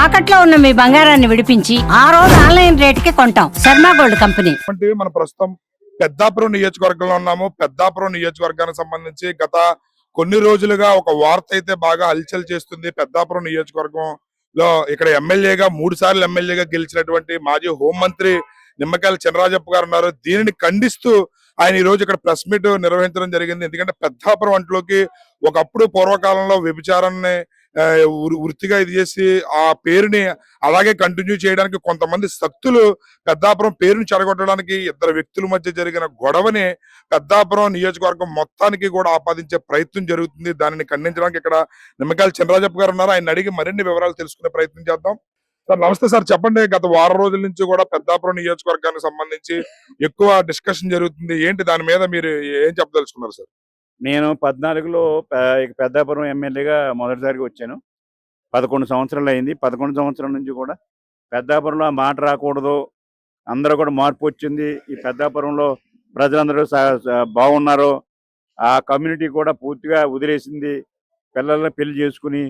తాకట్లో ఉన్న మీ బంగారాన్ని విడిపించి ఆ రోజు ఆన్లైన్ రేటుకి కొంటాం. Sharma gold company. అంటే మన ప్రస్తుతం పెద్దాపురం నియోజకవర్గంలో ఉన్నాము. పెద్దాపురం నియోజకవర్గానికి సంబంధించి గత కొన్ని రోజులుగా ఒక వార్త అయితే బాగా హల్చల్ చేస్తుంది. పెద్దాపురం నియోజకవర్గంలో ఇక్కడ ఎమ్మెల్యేగా 3 సార్లు ఎమ్మెల్యేగా గెలిచినటువంటి మాజీ హోంమంత్రి నిమ్మకాయల చినరాజప్ప గారు ఉన్నారు. దీనిని ఖండిస్తూ ఆయన ఈ రోజు ఇక్కడ ప్రెస్ మీట్ నిర్వహించడం జరిగింది. ఎందుకంటే పెద్దాపురం అంట్లోకి ఒకప్పుడు పూర్వకాలంలో వ్యభిచారాన్ని వృత్తిగా ఇది చేసి ఆ పేరుని అలాగే కంటిన్యూ చేయడానికి కొంతమంది శక్తులు పెద్దాపురం పేరుని చెడగొట్టడానికి ఇద్దరు వ్యక్తుల మధ్య జరిగిన గొడవని పెద్దాపురం నియోజకవర్గం మొత్తానికి కూడా ఆపాదించే ప్రయత్నం జరుగుతుంది. దానిని ఖండించడానికి ఇక్కడ నిమ్మకాయల చినరాజప్ప గారు ఉన్నారు. ఆయన అడిగి మరిన్ని వివరాలు తెలుసుకునే ప్రయత్నం చేద్దాం. సార్ నమస్తే సార్, చెప్పండి. గత వారం రోజుల నుంచి కూడా పెద్దాపురం నియోజకవర్గానికి సంబంధించి ఎక్కువ డిస్కషన్ జరుగుతుంది. ఏంటి దాని మీద మీరు ఏం చెప్పదలుచుకున్నారు సార్? నేను 14లో పెద్దాపురం ఎమ్మెల్యేగా మొదటిసారిగా వచ్చాను. 11 సంవత్సరాలు అయింది. 11 సంవత్సరాల నుంచి కూడా పెద్దాపురంలో ఆ మాట రాకూడదు, అందరూ కూడా మార్పు వచ్చింది, ఈ పెద్దాపురంలో ప్రజలందరూ బాగున్నారు, ఆ కమ్యూనిటీ కూడా పూర్తిగా వదిలేసింది, పిల్లల్ని పెళ్లి చేసుకుని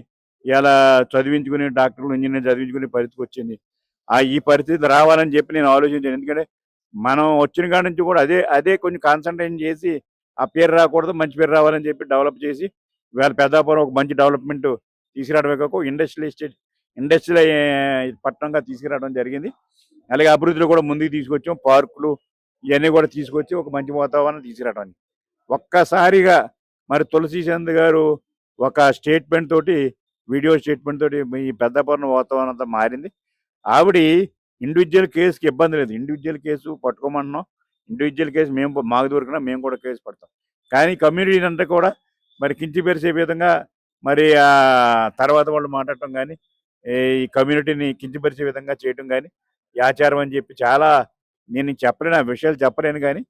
ఇలా చదివించుకుని డాక్టర్లు ఇంజనీర్ చదివించుకునే పరిస్థితికి వచ్చింది. ఈ పరిస్థితి రావాలని చెప్పి నేను ఆలోచించాను. ఎందుకంటే మనం వచ్చిన కాడి నుంచి కూడా అదే కొంచెం కాన్సన్ట్రేషన్ చేసి ఆ పేరు రాకూడదు, మంచి పేరు రావాలని చెప్పి డెవలప్ చేసి ఇవాళ పెద్దాపురం ఒక మంచి డెవలప్మెంట్ తీసుకురావడమే కాక ఇండస్ట్రియల్ పట్టణంగా తీసుకురావడం జరిగింది. అలాగే అభివృద్ధిలో కూడా ముందుకు తీసుకొచ్చాం. పార్కులు ఇవన్నీ కూడా తీసుకొచ్చి ఒక మంచి వాతావరణం తీసుకురావడానికి ఒక్కసారిగా మరి తులసి చంద్ గారు ఒక స్టేట్మెంట్ తోటి, వీడియో స్టేట్మెంట్ తోటి ఈ పెద్దాపురం వాతావరణం అంతా మారింది. ఆవిడ ఇండివిజువల్ కేసుకి ఇబ్బంది లేదు, ఇండివిజువల్ కేసు పట్టుకోమన్నాం, ఇండివిజువల్ కేసు మాకు దొరికినా మేము కూడా కేసు పడతాం. కానీ కమ్యూనిటీ అంటే కూడా మరి కించపరిచే విధంగా మరి ఆ తర్వాత వాళ్ళు మాట్లాడటం కానీ ఈ కమ్యూనిటీని కించపరిచే విధంగా చేయటం కానీ ఈ ఆచారం అని చెప్పి చాలా నేను చెప్పలేను, ఆ విషయాలు చెప్పలేను, కానీ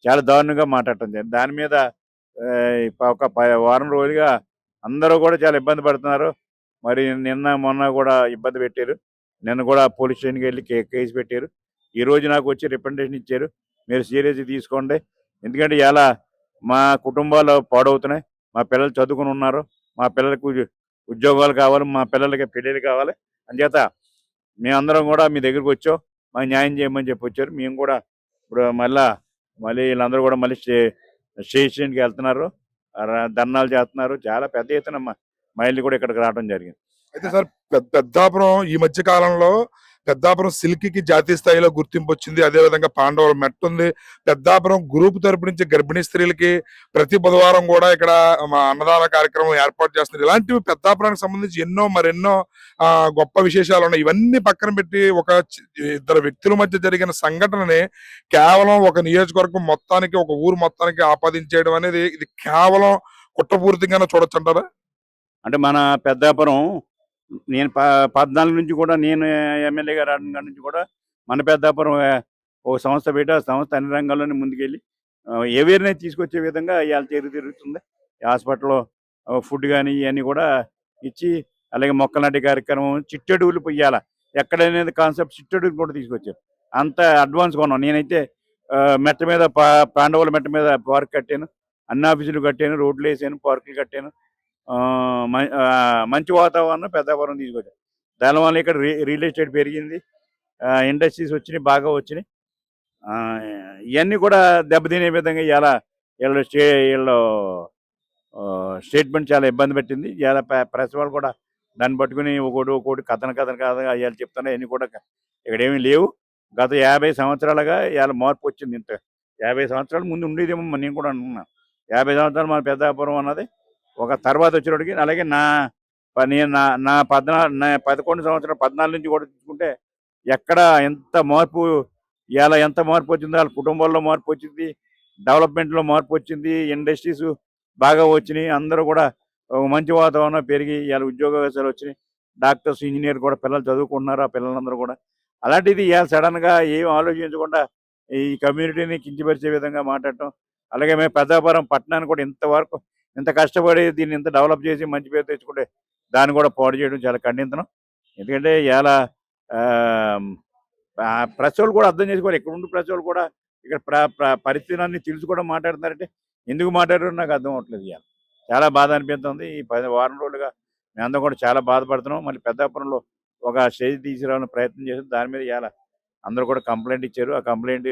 చాలా దారుణంగా మాట్లాడటం జరిగింది. దాని మీద ఒక వారం రోజులుగా అందరూ కూడా చాలా ఇబ్బంది పడుతున్నారు. మరి నిన్న మొన్న కూడా ఇబ్బంది పెట్టారు. నిన్న కూడా పోలీస్ స్టేషన్కి వెళ్ళి కేసు పెట్టారు. ఈరోజు నాకు వచ్చి రిప్రజెంటేషన్ ఇచ్చారు, మీరు సీరియస్గా తీసుకోండి, ఎందుకంటే ఇలా మా కుటుంబాలు పాడవుతున్నాయి, మా పిల్లలు చదువుకుని ఉన్నారు, మా పిల్లలకు ఉద్యోగాలు కావాలి, మా పిల్లలకి పెళ్ళిళ్ళు కావాలి, అంచేత మేమందరం కూడా మీ దగ్గరికి వచ్చాం, మాకు న్యాయం చేయమని చెప్పి వచ్చారు. మేము కూడా ఇప్పుడు మళ్ళీ వీళ్ళందరూ కూడా మళ్ళీ స్టేషన్కి వెళ్తున్నారు, ధర్నాలు చేస్తున్నారు. చాలా పెద్ద ఎత్తున మహిళలు కూడా ఇక్కడికి రావడం జరిగింది. అయితే సార్ పెద్దాపురం ఈ మధ్య కాలంలో పెద్దాపురం సిల్క్కి జాతీయ స్థాయిలో గుర్తింపు వచ్చింది. అదేవిధంగా పాండవుల మెట్ట ఉంది. పెద్దాపురం గ్రూప్ తరపు నుంచి గర్భిణీ స్త్రీలకి ప్రతి బుధవారం కూడా ఇక్కడ మా అన్నదాన కార్యక్రమం ఏర్పాటు చేస్తున్నారు. ఇలాంటివి పెద్దాపురానికి సంబంధించి మరెన్నో గొప్ప విశేషాలు ఉన్నాయి. ఇవన్నీ పక్కన పెట్టి ఒక ఇద్దరు వ్యక్తుల మధ్య జరిగిన సంఘటనని కేవలం ఒక నియోజకవర్గం మొత్తానికి, ఒక ఊరు మొత్తానికి ఆపాదించేయడం అనేది ఇది కేవలం కుట్రపూరితంగానే చూడొచ్చు అంటారా? అంటే మన పెద్దాపురం నేను 14 నుంచి కూడా నేను ఎమ్మెల్యేగా రావడం కాడి నుంచి కూడా మన పెద్దాపురం ఒక సంస్థ పెట్టి ఆ సంస్థ అన్ని రంగాల్లోనే ముందుకెళ్ళి అవేర్నెస్ తీసుకొచ్చే విధంగా ఇవాళ తిరుగుతుంది. హాస్పిటల్లో ఫుడ్ కానీ ఇవన్నీ కూడా ఇచ్చి, అలాగే మొక్కలు నాటే కార్యక్రమం, చిట్టడుగులు పొయ్యాల ఎక్కడనేది కాన్సెప్ట్ చిట్టడుగులు కూడా తీసుకొచ్చారు. అంత అడ్వాన్స్గా ఉన్నాం. నేనైతే మెట్ట మీద పాండవుల మెట్ట మీద పార్క్ కట్టాను, అన్ని ఆఫీసులు కట్టాను, రోడ్లు వేసాను, పార్కులు కట్టాను. మంచి వాతావరణం పెద్దాపురం తీసుకొచ్చారు. దానివల్ల ఇక్కడ రియల్ ఎస్టేట్ పెరిగింది, ఇండస్ట్రీస్ వచ్చినాయి, బాగా వచ్చినాయి. ఇవన్నీ కూడా దెబ్బతినే విధంగా వీళ్ళ స్టేట్మెంట్ చాలా ఇబ్బంది పెట్టింది. ఇలా ప్రెస్ వాళ్ళు కూడా దాన్ని పట్టుకుని ఒకటి కథన ఇవాళ చెప్తున్నా, ఇవన్నీ కూడా ఇక్కడ ఏమీ లేవు. గత 50 సంవత్సరాలుగా ఇవాళ మార్పు వచ్చింది. ఇంత 50 సంవత్సరాల ముందు ఉండేదేమో నేను కూడా అనుకున్నాను. 50 సంవత్సరాలు మన పెద్దాపురం అన్నది ఒక తర్వాత వచ్చినప్పటికి, అలాగే నా 11 సంవత్సరాలు 14 నుంచి కూడా తీసుకుంటే ఎక్కడ ఎంత మార్పు వచ్చిందో, వాళ్ళ కుటుంబాల్లో మార్పు వచ్చింది, డెవలప్మెంట్లో మార్పు వచ్చింది, ఇండస్ట్రీస్ బాగా వచ్చినాయి, అందరూ కూడా ఒక మంచి వాతావరణం పెరిగి ఇవాళ ఉద్యోగాలు వచ్చినాయి, డాక్టర్స్ ఇంజనీర్ కూడా పిల్లలు చదువుకుంటున్నారు, ఆ పిల్లలందరూ కూడా. అలాంటిది ఇవాళ సడన్గా ఏం ఆలోచించకుండా ఈ కమ్యూనిటీని కించపరిచే విధంగా మాట్లాడటం, అలాగే మేము పెద్దాపురం పట్టణాన్ని కూడా ఇంత కష్టపడి దీన్ని ఇంత డెవలప్ చేసి మంచి పేరు తెచ్చుకుంటే దాన్ని కూడా పాడు చేయడం చాలా ఖండించడం. ఎందుకంటే ఇలా ప్రెస్ వాళ్ళు కూడా అర్థం చేసుకోవాలి. ఇక్కడ ఉండి ప్రెస్ వాళ్ళు కూడా ఇక్కడ పరిస్థితులన్నీ తెలుసు కూడా మాట్లాడుతున్నారంటే ఎందుకు మాట్లాడారో నాకు అర్థం అవట్లేదు. ఇవాళ చాలా బాధ అనిపిస్తుంది. ఈ వారం రోజులుగా మేమందరం కూడా చాలా బాధపడుతున్నాం. మళ్ళీ పెద్దాపురంలో ఒక స్టేజ్ తీసుకురావాలని ప్రయత్నం చేశారు. దాని మీద ఇవాళ అందరూ కూడా కంప్లైంట్ ఇచ్చారు. ఆ కంప్లైంట్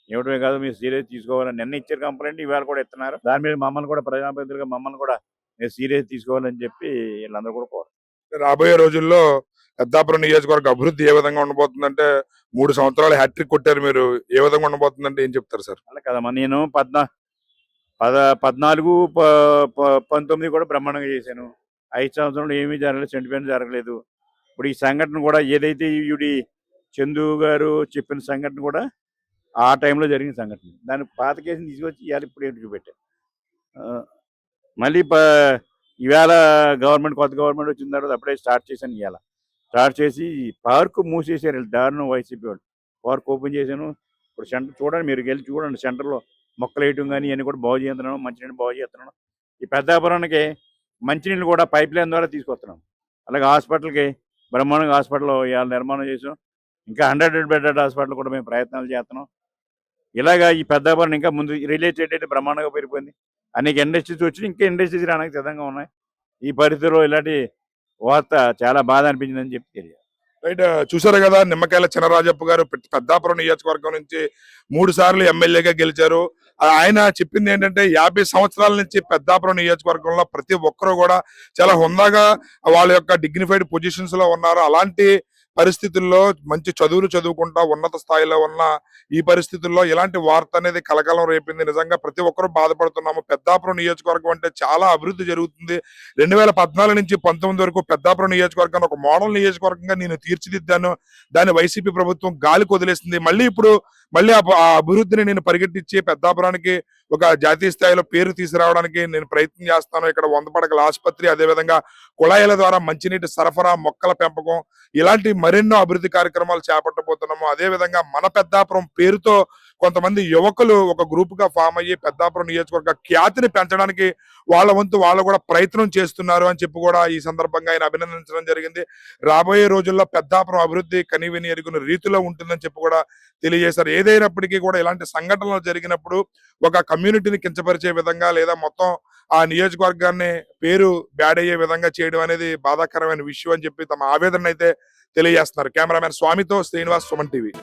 ఇవ్వడమే కాదు, మీరు సీరియస్ తీసుకోవాలని నిన్న ఇచ్చారు కంప్లైంట్, ఇవాళ కూడా ఇస్తున్నారు. దాని మీద మమ్మల్ని కూడా ప్రజాప్రతినిధులుగా మమ్మల్ని కూడా మీరు సీరియస్ తీసుకోవాలని చెప్పి వీళ్ళందరూ కూడా కోరు. రాబోయే రోజుల్లో పెద్దాపురం నియోజకవర్గ అభివృద్ధి ఏ విధంగా ఉండబోతుందంటే 3 సంవత్సరాలు హ్యాట్రిక్ కొట్టారు మీరు, ఏ విధంగా ఉండబోతుందంటే ఏం చెప్తారు సార్? అలా కదమ్మా, నేను 14, 19 కూడా బ్రహ్మాండంగా చేశాను. 5 సంవత్సరంలో ఏమీ జరగలేదు, సెంటిమెంట్ జరగలేదు. ఇప్పుడు ఈ సంఘటన కూడా ఏదైతే ఈవిడి చందు గారు చెప్పిన సంఘటన కూడా ఆ టైంలో జరిగిన సంఘటన. దాని పాత కేసుని తీసుకొచ్చి ఇవాళ ఇప్పుడు ఏంటి చూపెట్టాను. మళ్ళీ ఇవాళ కొత్త గవర్నమెంట్ వచ్చిన తర్వాత అప్పుడే స్టార్ట్ చేశాను. ఇవాళ స్టార్ట్ చేసి పార్క్ మూసేసారు దారుణం వైసీపీ వాళ్ళు. పార్క్ ఓపెన్ చేశాను. ఇప్పుడు సెంటర్ చూడండి, మీరు వెళ్ళి చూడండి, సెంటర్లో మొక్కలు వేయటం కానీ ఇవన్నీ కూడా బాగు చేస్తున్నాను, మంచినీళ్ళు బాగు చేస్తున్నాను. ఈ పెద్దాపురానికి మంచినీళ్ళు కూడా పైప్ లైన్ ద్వారా తీసుకొస్తున్నాం. అలాగే హాస్పిటల్కి బ్రహ్మాండంగా హాస్పిటల్ ఇవాళ నిర్మాణం చేసాం. ఇంకా 100 బెడెడ్ హాస్పిటల్ కూడా మేము ప్రయత్నాలు చేస్తున్నాం. ఇలాగా ఈ పెద్దాపురం ఇంకా ముందు రిలేటెడ్ అయితే బ్రహ్మాండంగా పెరిగిపోయింది. అనేక ఇండస్ట్రీస్ వచ్చి ఇంకా ఇండస్ట్రీస్ రావడానికి సిద్ధంగా ఉన్నాయి. ఈ పరిస్థితిలో ఇలాంటి వార్త చాలా బాధ అనిపించిందని చెప్పి తెలియదు. రైట్, చూసారు కదా, నిమ్మకాయల చినరాజప్ప గారు పెద్దాపురం నియోజకవర్గం నుంచి 3 సార్లు ఎమ్మెల్యేగా గెలిచారు. ఆయన చెప్పింది ఏంటంటే 50 సంవత్సరాల నుంచి పెద్దాపురం నియోజకవర్గంలో ప్రతి ఒక్కరు కూడా చాలా హుందాగా వాళ్ళ యొక్క డిగ్నిఫైడ్ పొజిషన్స్ లో ఉన్నారు. అలాంటి పరిస్థితుల్లో మంచి చదువులు చదువుకుంటా ఉన్నత స్థాయిలో ఉన్న ఈ పరిస్థితుల్లో ఇలాంటి వార్త అనేది కలకలం రేపింది. నిజంగా ప్రతి ఒక్కరూ బాధపడుతున్నాము. పెద్దాపురం నియోజకవర్గం అంటే చాలా అభివృద్ధి జరుగుతుంది. 2014 నుంచి 19 వరకు పెద్దాపురం నియోజకవర్గాన్ని ఒక మోడల్ నియోజకవర్గంగా నేను తీర్చిదిద్దాను. దాన్ని వైసీపీ ప్రభుత్వం గాలికి వదిలేసింది. మళ్ళీ ఆ అభివృద్ధిని నేను పరిగెట్టించి పెద్దాపురానికి ఒక జాతీయ స్థాయిలో పేరు తీసుకురావడానికి నేను ప్రయత్నం చేస్తాను. ఇక్కడ 100 పడకల ఆసుపత్రి, అదేవిధంగా కుళాయిల ద్వారా మంచినీటి సరఫరా, మొక్కల పెంపకం, ఇలాంటి మరెన్నో అభివృద్ధి కార్యక్రమాలు చేపట్టబోతున్నాము. అదేవిధంగా మన పెద్దాపురం పేరుతో కొంతమంది యువకులు ఒక గ్రూప్ గా ఫామ్ అయ్యి పెద్దాపురం నియోజకవర్గ ఖ్యాతిని పెంచడానికి వాళ్ళ వంతు వాళ్ళు కూడా ప్రయత్నం చేస్తున్నారు అని చెప్పి కూడా ఈ సందర్భంగా ఆయన అభినందించడం జరిగింది. రాబోయే రోజుల్లో పెద్దాపురం అభివృద్ధి కనివిని ఎరుగున రీతిలో ఉంటుందని చెప్పి కూడా తెలియజేశారు. ఏదైనప్పటికీ కూడా ఇలాంటి సంఘటనలు జరిగినప్పుడు ఒక కమ్యూనిటీని కించపరిచే విధంగా లేదా మొత్తం ఆ నియోజకవర్గాన్ని పేరు బ్యాడ్ అయ్యే విధంగా చేయడం అనేది బాధాకరమైన విషయం అని చెప్పి తమ ఆవేదన అయితే తెలియజేస్తున్నారు. కెమెరామెన్ స్వామితో శ్రీనివాస్, సుమన్ టీవీ.